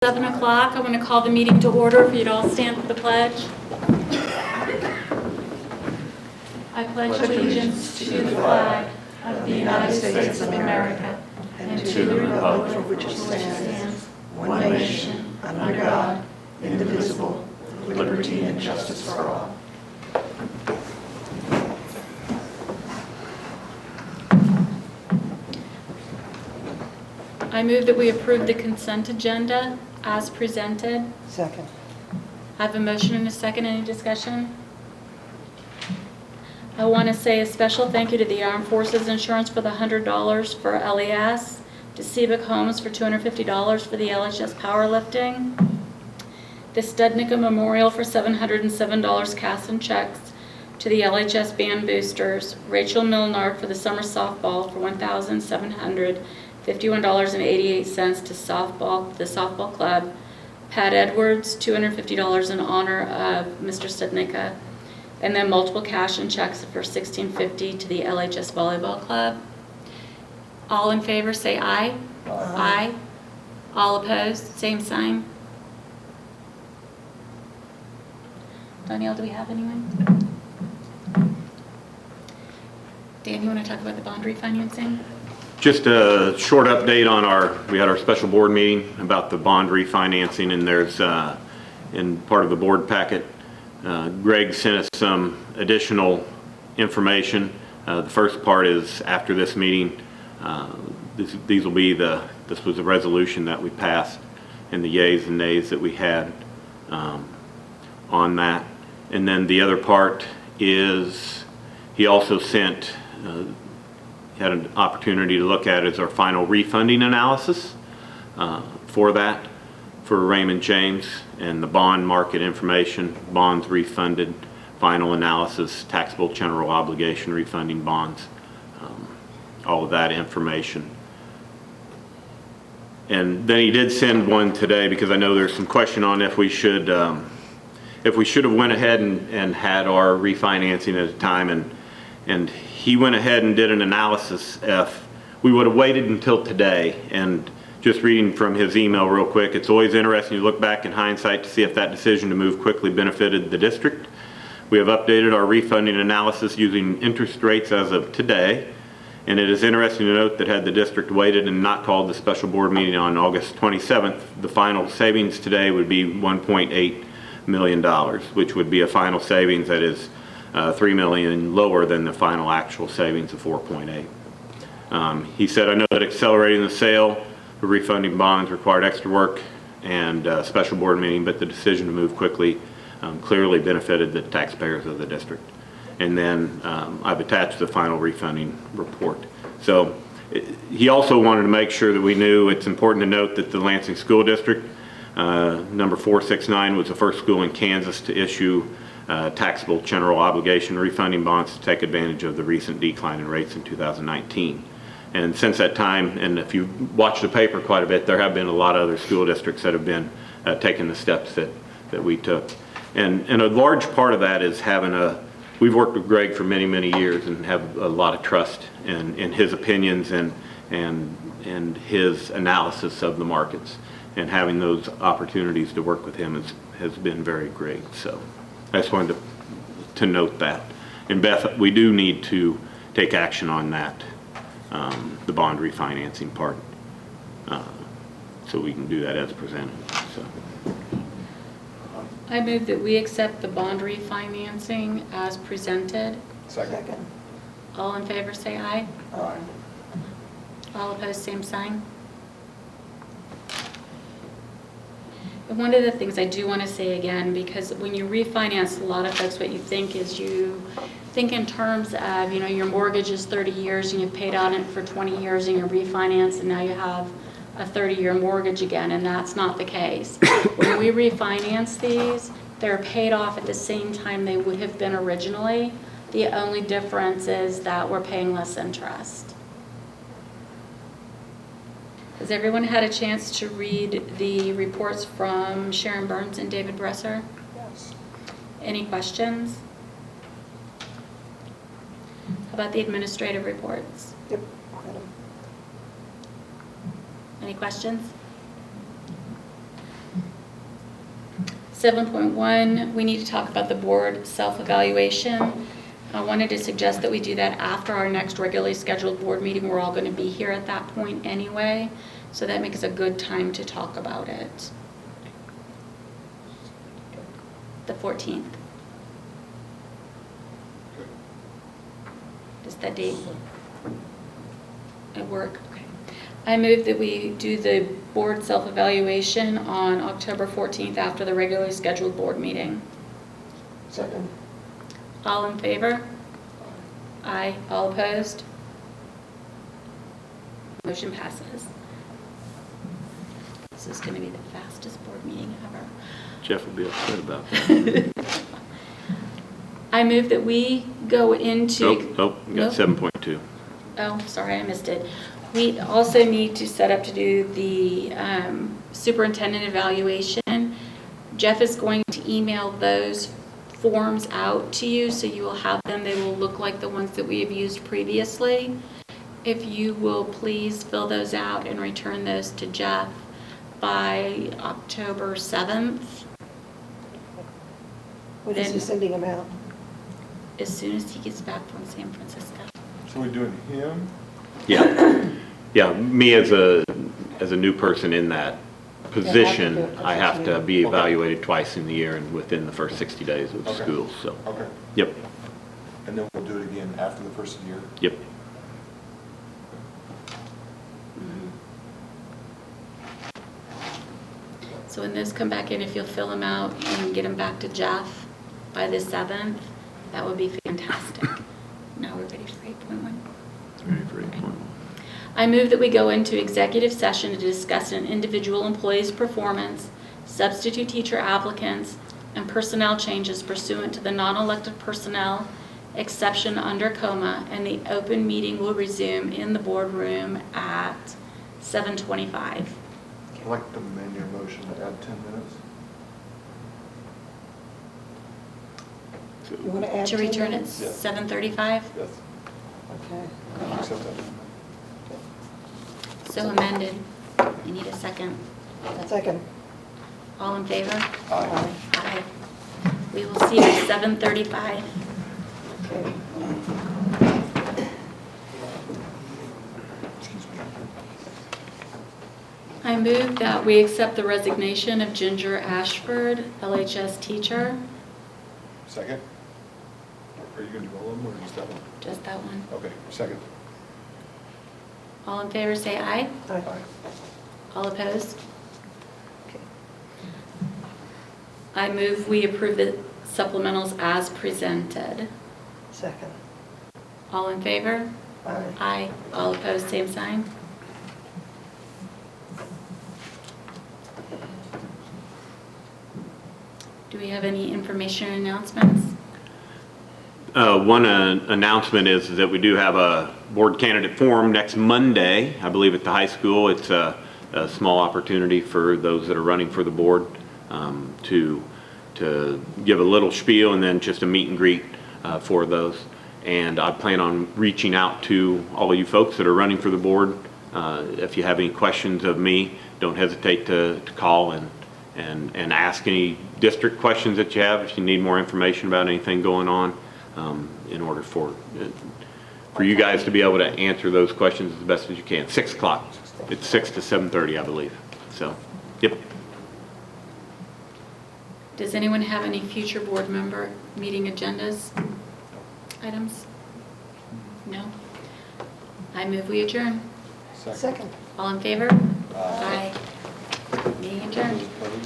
7 o'clock. I want to call the meeting to order. If you'd all stand for the pledge. I pledge allegiance to the flag of the United States of America and to the republic for which it stands, one nation, under God, indivisible, with liberty and justice for all. I move that we approve the consent agenda as presented. Second. I have a motion and a second. Any discussion? I want to say a special thank you to the Armed Forces Insurance for the $100 for LES, to Seabuck Homes for $250 for the LHS powerlifting, the Studnicka Memorial for $707 cash and checks to the LHS band boosters, Rachel Milnard for the summer softball for $1,751.88 to the softball club, Pat Edwards $250 in honor of Mr. Studnicka, and then multiple cash and checks for $1,650 to the LHS volleyball club. All in favor say aye. Aye. All opposed, same sign. Danielle, do we have anyone? Dan, you want to talk about the bond refinancing? Just a short update on we had our special board meeting about the bond refinancing, and there's, in part of the board packet, Greg sent us some additional information. The first part is after this meeting, this was a resolution that we passed and the yays and nays that we had on that. And then the other part is he also sent, had an opportunity to look at is our final refunding analysis for that, for Raymond James, and the bond market information, bonds refunded, final analysis, taxable general obligation refunding bonds, all of that information. And then he did send one today because I know there's some question on if we should have went ahead and had our refinancing at a time, and he went ahead and did an analysis. If we would have waited until today, and just reading from his email real quick, it's always interesting to look back in hindsight to see if that decision to move quickly benefited the district. We have updated our refunding analysis using interest rates as of today, and it is interesting to note that had the district waited and not called the special board meeting on August 27th, the final savings today would be $1.8 million, which would be a final savings that is $3 million lower than the final actual savings of 4.8. He said, I know that accelerating the sale of refunding bonds required extra work and a special board meeting, but the decision to move quickly clearly benefited the taxpayers of the district. And then I've attached the final refunding report. So he also wanted to make sure that we knew, it's important to note that the Lansing School District, number 469, was the first school in Kansas to issue taxable general obligation refunding bonds to take advantage of the recent decline in rates in 2019. And since that time, and if you watch the paper quite a bit, there have been a lot of other school districts that have been taking the steps that we took. And a large part of that is we've worked with Greg for many, many years and have a lot of trust in his opinions and his analysis of the markets. And having those opportunities to work with him has been very great. So I just wanted to note that. And Beth, we do need to take action on that, the bond refinancing part, so we can do that as presented. So I move that we accept the bond refinancing as presented. Second. All in favor say aye. Aye. All opposed, same sign. And one of the things I do want to say again, because when you refinance, a lot of folks, what you think is you think in terms of, your mortgage is 30 years and you've paid on it for 20 years and you refinance and now you have a 30-year mortgage again, and that's not the case. When we refinance these, they're paid off at the same time they would have been originally. The only difference is that we're paying less interest. Has everyone had a chance to read the reports from Sharon Burns and David Bresser? Yes. Any questions? How about the administrative reports? Yep. Any questions? 7.1, we need to talk about the board self-evaluation. I wanted to suggest that we do that after our next regularly scheduled board meeting. We're all going to be here at that point anyway, so that makes a good time to talk about it. The 14th. Does that date at work? Okay. I move that we do the board self-evaluation on October 14th after the regularly scheduled board meeting. Second. All in favor? Aye. All opposed? Motion passes. This is going to be the fastest board meeting ever. Jeff will be upset about that. I move that we go into... Nope, we got 7.2. Oh, sorry, I missed it. We also need to set up to do the superintendent evaluation. Jeff is going to email those forms out to you, so you will have them. They will look like the ones that we have used previously. If you will please fill those out and return those to Jeff by October 7th. When is he sending them out? As soon as he gets back from San Francisco. So we're doing him? Yeah, me as a new person in that position, do it. I have to be Okay. evaluated twice in the year and within the first 60 days of Okay. school, so, Okay. yep, And then we'll do it again after the first year? yep. So when those come back in, if you'll fill them out and get them back to Jeff by the 7th, that would be fantastic. Now we're ready for 8.1. Ready for 8.1. I move that we go into executive session to discuss an individual employee's performance, substitute teacher applicants, and personnel changes pursuant to the non-elected personnel exception under COMA, and the open meeting will resume in the boardroom at 7:25. I'd like to amend your motion to add 10 minutes. You want to add To 10 return at minutes? Yeah. 7:35, Yes. Okay. Accept that. so amended. I need a second. Second. All in favor? Aye. Aye. We will see you at 7:35. Okay. Excuse me. I move that we accept the resignation of Ginger Ashford, LHS teacher. Second? Are you going to do all of them or just that one? Just that one. Okay, second. All in favor, say aye. Aye. All opposed? Okay. I move we approve the supplementals as presented. Second. All in favor? Aye. Aye. All opposed, same sign. Do we have any information announcements? One announcement is that we do have a board candidate forum next Monday, I believe at the high school. It's a small opportunity for those that are running for the board to give a little spiel and then just a meet and greet for those. And I plan on reaching out to all of you folks that are running for the board. If you have any questions of me, don't hesitate to call and ask any district questions that you have if you need more information about anything going on, in order for you guys to be able to answer those questions as best as you can. 6 o'clock. It's 6 to 7:30, I believe. So, yep. Does anyone have any future board member meeting agendas items? No? I move we adjourn. Second. All in favor? Aye. Aye. Meeting adjourned.